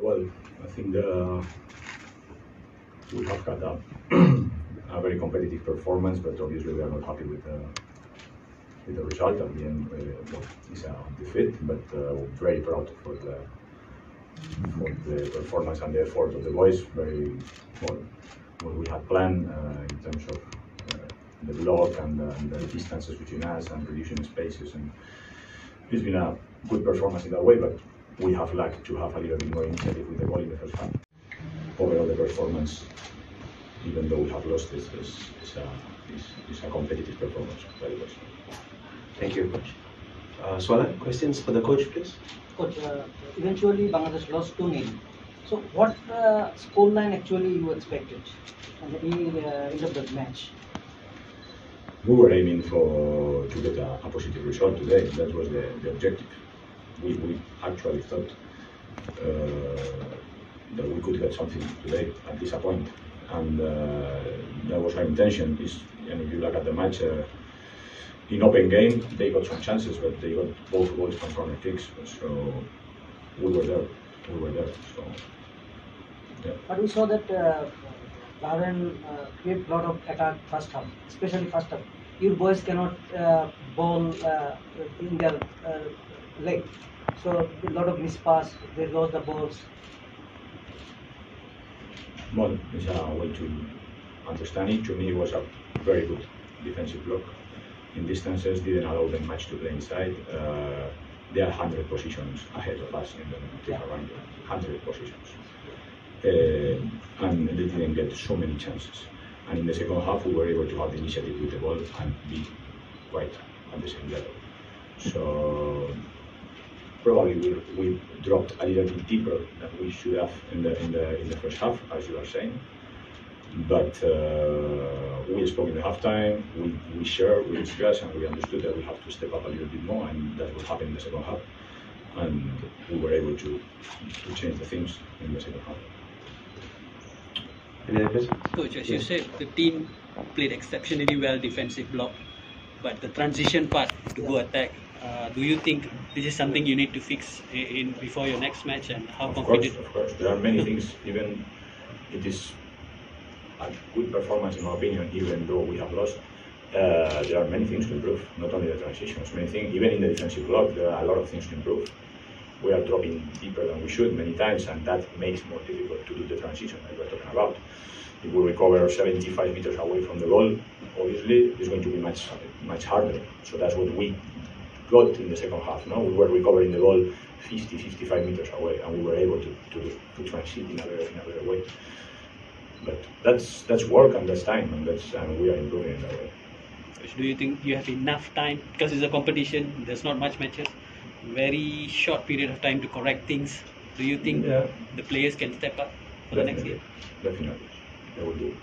Well, I think we have got a very competitive performance, but obviously we are not happy with the result. At the end, well, it's a defeat, but very proud for the performance and the effort of the boys. Very well, what we had planned in terms of the block and the distances between us and reducing spaces, and it's been a good performance in that way. But we have lacked to have a little bit more initiative with the ball in the first half. Overall, the performance, even though we have lost, is a competitive performance. Very well. Thank you, Coach. Swala, questions for the coach, please? Coach, eventually Bangladesh lost 2-0. So what scoreline actually you expected at the end of the match? We were aiming to get a positive result today. That was the objective. We actually thought that we could get something today at this point, and that was our intention. And if you look at the match, in open game, they got some chances, but they got both goals from corner kicks. So we were there. So yeah. But we saw that Bahrain create a lot of attack first half, especially first half. Your boys cannot ball in their leg, so a lot of mispass. They lost the balls. Well, it's a way to understand it. To me, it was a very good defensive block. In distances, didn't allow them much to play inside. They are 100 positions ahead of us in the FIFA ranking. 100 positions. And they didn't get so many chances. And in the second half, we were able to have the initiative with the ball and be quite at the same level. So probably we dropped a little bit deeper than we should have in the first half, as you are saying. But we spoke in the halftime. We shared, we discussed, and we understood that we have to step up a little bit more, and that will happen in the second half. And we were able to change the things in the second half. Any other questions? Coach, as you said, the team played exceptionally well defensive block, but the transition part to go attack, do you think this is something you need to fix before your next match, and how confident? Of course, there are many things. Even it is a good performance in my opinion, even though we have lost. There are many things to improve, not only the transitions, many things, even in the defensive block, there are a lot of things to improve. We are dropping deeper than we should many times, and that makes it more difficult to do the transition that we're talking about. If we recover 75 meters away from the goal, obviously it's going to be much harder. So that's what we got in the second half. No, we were recovering the ball 50, 55 meters away, and we were able to transit in a better way. But that's work and that's time, and we are improving in that way. Do you think you have enough time, because it's a competition, there's not much matches, very short period of time to correct things? Do you think the players can step up for the next year? Definitely, they will do.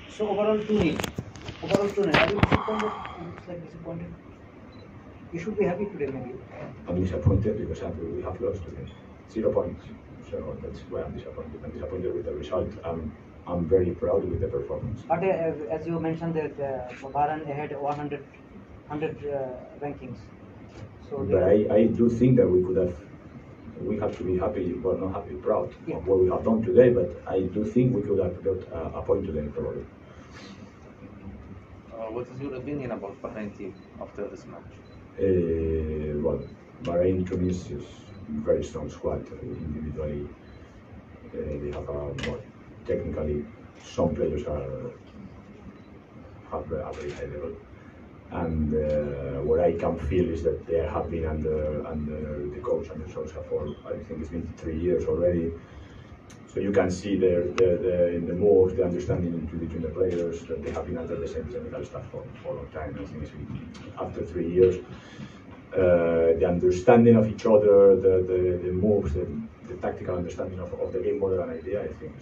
So overall 2-0. Are you disappointed? It looks like disappointed. You should be happy today, maybe. I'm disappointed because we have lost today. 0 points. So that's why I'm disappointed. I'm disappointed with the result. I'm very proud with the performance. But as you mentioned that Bahrain had 100 rankings. So but I do think that we have to be happy, well, not happy, proud of what we have done today, but I do think we could have got a point today, probably. What is your opinion about Bahrain team after this match? Well, Bahrain to me is very strong squad. Individually, they have more technically. Some players have a very high level, and what I can feel is that they have been under the coach under Sousa for, I think it's been 3 years already. So you can see in the moves, the understanding between the players, that they have been under the same technical staff for a long time. I think it's been after 3 years. The understanding of each other, the moves, the tactical understanding of the game model and idea, I think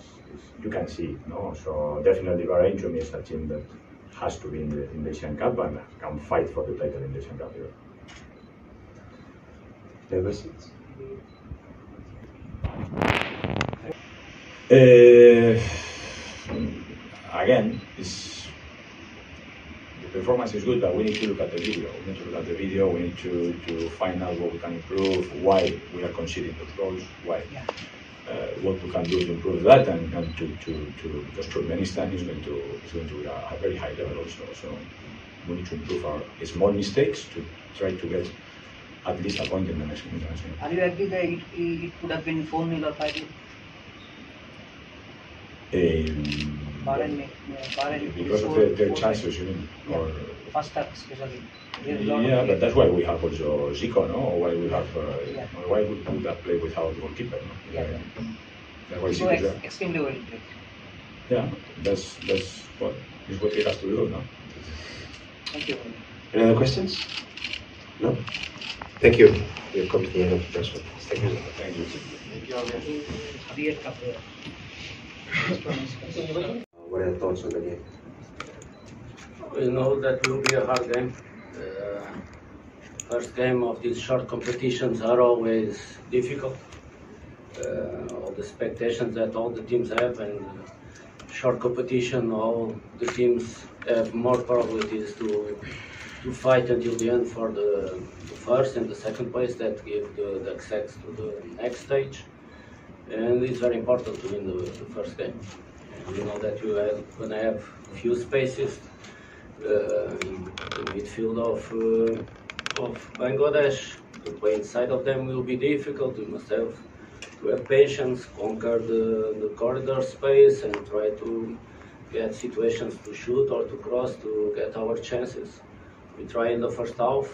you can see it. No? So definitely Bahrain to me is a team that has to be in the Asian Cup and can fight for the title in the Asian Cup. Ever since? Again, it's performance is good, but we need to look at the video. We need to look at the video. We need to find out what we can improve, why we are conceding those goals, why, what we can do to improve that, and because Turkmenistan is going to be a very high level also. So we need to improve our small mistakes to try to get at least a point in the next international. Are you agree that it could have been 4-0 or 5-0? Bahrain Because of their chances, you mean? Yeah. Or, First half especially. There's a lot of yeah, play. but that's why we have also Zico, no? Or why we have, Yeah. or why we put that play without goalkeeper, no? Yeah. That's why So Zico is there. extremely well played. Yeah, that's what is what he has to do, no? Thank you. Any other questions? No? Thank you. We've come to the end of the press conference. Thank you. Thank you. Riyadh Cup. What are your thoughts on the game? We know that will be a hard game. First game of these short competitions are always difficult. All the expectations that all the teams have, and short competition, all the teams have more probabilities to fight until the end for the first and the second place that give the access to the next stage. And it's very important to win the first game. And we know that you are going to have few spaces in the midfield of Bangladesh. To play inside of them will be difficult. We must have to have patience, conquer the corridor space, and try to get situations to shoot or to cross to get our chances. We try in the first half,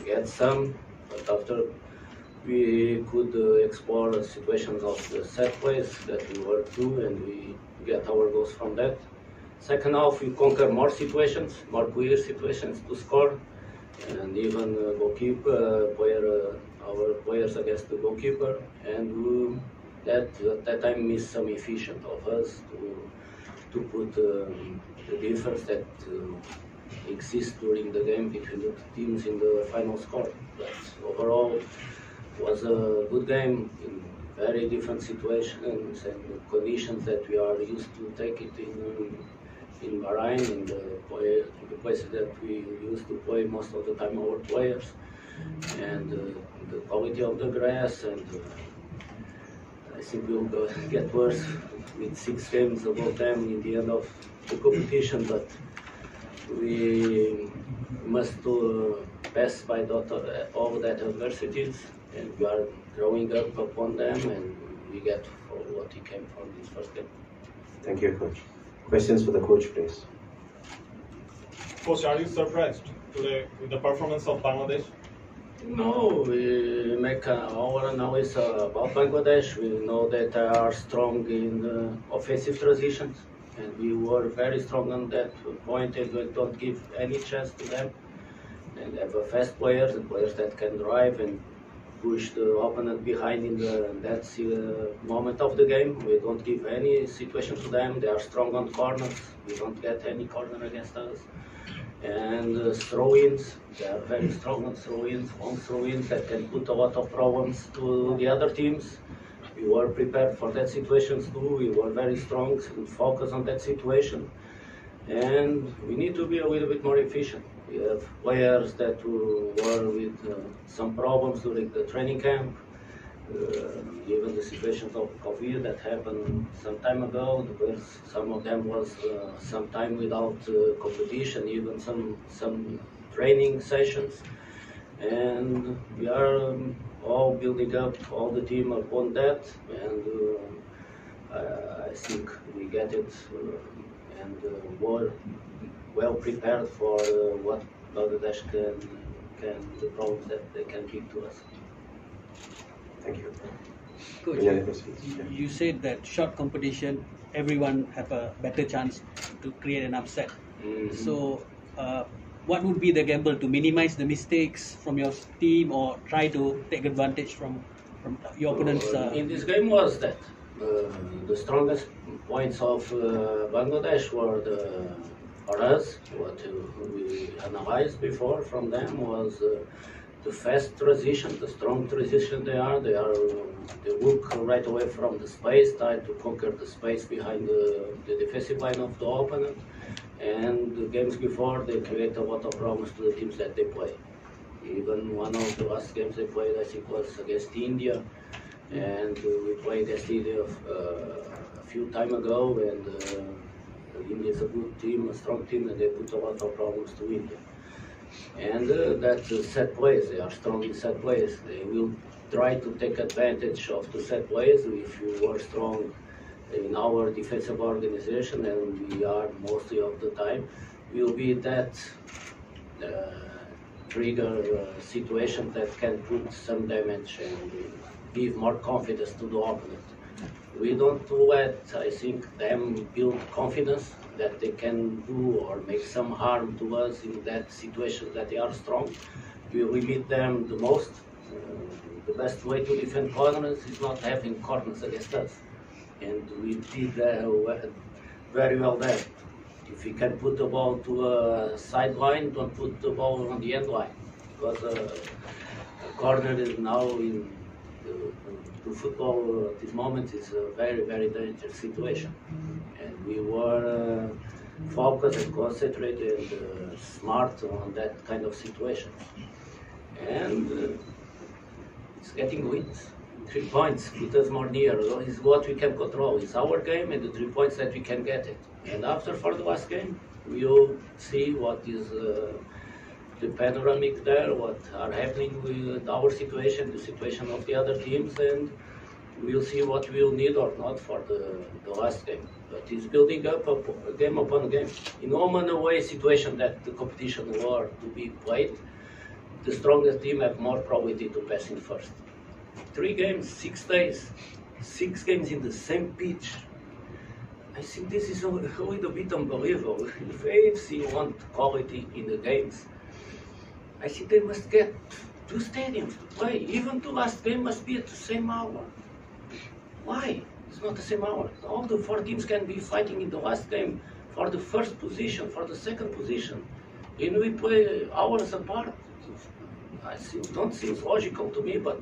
get some, but after we could explore situations of the set plays that we worked through, and we get our goals from that. Second half, we conquer more situations, more clear situations to score, and even goalkeeper, our players against the goalkeeper, and at that time missed some efficient of us to put the difference that exists during the game between the teams in the final score. But overall, was a good game in very different situations and conditions that we are used to take it in Bahrain, in the places that we used to play most of the time our players, and the quality of the grass, and I think we'll get worse with 6 games above them in the end of the competition, but we must pass by all that adversities, and we are growing up upon them, and we get for what we came from this first game. Thank you, Coach. Questions for the coach, please. Coach, are you surprised today with the performance of Bangladesh? No, we make our analysis about Bangladesh. We know that they are strong in offensive transitions, and we were very strong on that point, and we don't give any chance to them. And have fast players and players that can drive and push the opponent behind in that moment of the game. We don't give any situation to them. They are strong on corners. We don't get any corner against us. And throw-ins, they are very strong on throw-ins, long throw-ins that can put a lot of problems to the other teams. We were prepared for that situation too. We were very strong and focused on that situation. And we need to be a little bit more efficient. We have players that were with some problems during the training camp, given the situations of COVID that happened some time ago. Some of them was some time without competition, even some training sessions. And we are all building up all the team upon that, and I think we get it and were well prepared for what Bangladesh the problems that they can give to us. Thank you. Coach, Any other questions? you said that short competition, everyone have a better chance to create an upset. Mhm. So, what would be the gamble to minimize the mistakes from your team, or try to take advantage from your opponent's? In this game was that the strongest points of Bangladesh were for us, what we analyzed before from them was the fast transition, the strong transition they look right away from the space, try to conquer the space behind the defensive line of the opponent, And the games before, they create a lot of problems to the teams that they play. Even one of the last games they played, I think, was against India, and we played against India a few time ago, and India is a good team, a strong team, and they put a lot of problems to India. And that's set plays. They are strong in set plays. They will try to take advantage of the set plays. If you are strong in our defensive organization, and we are mostly of the time, will be that trigger situation that can put some damage and give more confidence to the opponent. We don't let, I think, them build confidence that they can do or make some harm to us in that situation that they are strong. We limit them the most. The best way to defend corners is not having corners against us. And we did that very well there. If you can put the ball to a sideline, don't put the ball on the end line. Because a corner is now in the football at this moment is a very, very dangerous situation. And we were focused and concentrated and smart on that kind of situation. And it's getting wins. 3 points put us more near. Is what we can control. It's our game and the 3 points that we can get it. And after for the last game, we'll see what is the panoramic there, what are happening with our situation, the situation of the other teams, and we'll see what we'll need or not for the last game. But it's building up a game upon game. In home and away situation that the competition were to be played, the strongest team have more probability to pass in first. 3 games, 6 days, 6 games in the same pitch. I think this is a little bit unbelievable. If AFC want quality in the games, I think they must get 2 stadiums to play. Even the last game must be at the same hour. Why? It's not the same hour. All the 4 teams can be fighting in the last game for the first position, for the second position. And we play hours apart. I think, don't seem logical to me, but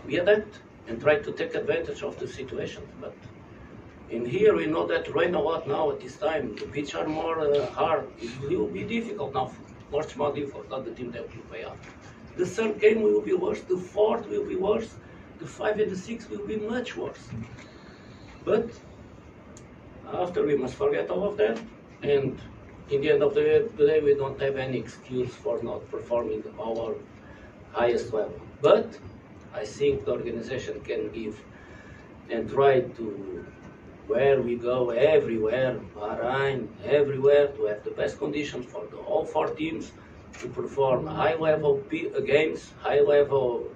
we adapt and try to take advantage of the situation. But in here, we know that rain a lot now at this time. The pitch are more hard. It will be difficult now, much more difficult, not the team that will play after. The 3rd game will be worse. The 4th will be worse. The 5 and the 6 will be much worse. But after, we must forget all of that. And in the end of the day, we don't have any excuse for not performing our highest level. But I think the organization can give and try to, where we go, everywhere, Bahrain, everywhere, to have the best conditions for all 4 teams to perform high-level games, high-level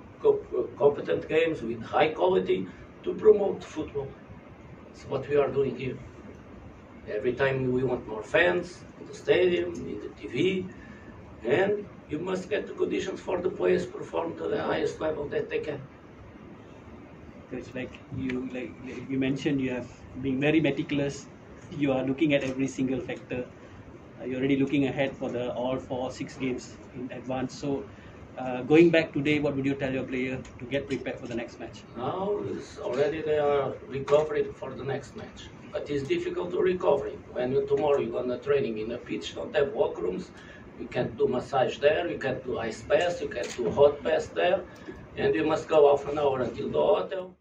competent games with high quality to promote football. That's what we are doing here. Every time we want more fans in the stadium, in the TV, and you must get the conditions for the players to perform to the highest level that they can. It's like you mentioned, you have been very meticulous. You are looking at every single factor. You're already looking ahead for the all 6 games in advance. So, going back today, what would you tell your player to get prepared for the next match? Now, already they are recovering for the next match. But it's difficult to recover. When tomorrow you're on the training in a pitch, don't have walk rooms, you can't do massage there, you can't do ice bath, you can't do hot bath there, and you must go half an hour until the hotel.